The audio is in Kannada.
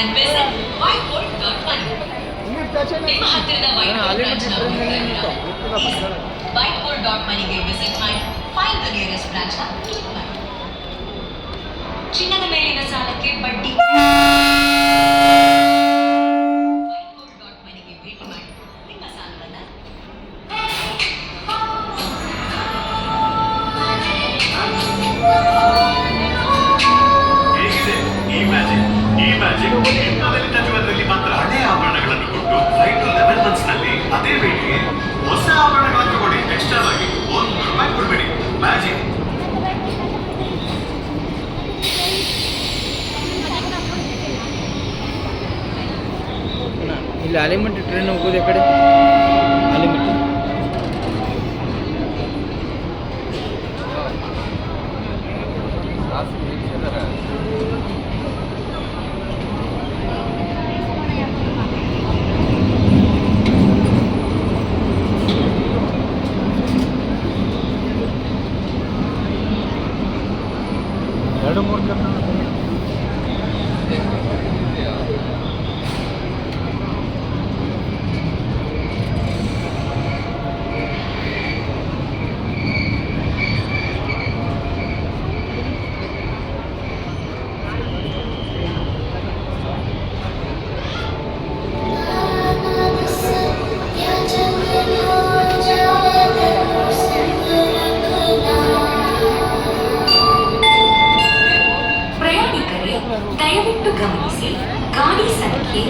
and visit whiteboard.money. ನಿಮ್ಮ ಹತ್ತಿರದ whiteboard branch ನ whiteboard.moneyಗೆ ವಿಸಿಟ್ ಮಾಡಿ find the nearest branch ನ ಕ್ಲಿಕ್ ಮಾಡಿ. ಚಿನ್ನದ ಮೇಲಿನ ಸಾಲಕ್ಕೆ ಬಡ್ಡಿ whiteboard.moneyಗೆ ಭೇಟಿ ಮಾಡಿ ನಿಮ್ಮ ಸಾಲವನ್ನ ನಿಮ್ಮದಲ್ಲಿದ್ದ ಜೀವನದಲ್ಲಿ ಮಾತ್ರ ಹಳೆ ಆಭರಣಗಳನ್ನು ಕೊಟ್ಟು 5 to 11 months ನಲ್ಲಿ ಅದೇ ವೇಳೆಗೆ ಹೊಸ ಆಭರಣಗಳನ್ನು ತಗೊಳ್ಳಿ. ಎಕ್ಸ್ಟ್ರಾ ಆಗಿ ₹1 ಕೊಡಬೇಡಿ. ಮ್ಯಾಜಿಕ್ ಇಲ್ಲಿ ಆಲಿಮೆಂಟ್ ಟ್ರೈನ್ ಹೋಗೋದು ಈ ಕಡೆ ಆಲಿಮೆಂಟ್ ಎರಡು ಮೂರು ಜನ ದಯವಿಟ್ಟು ಗಮನಿಸಿ ಗಾಡಿ ಸಂಖ್ಯೆ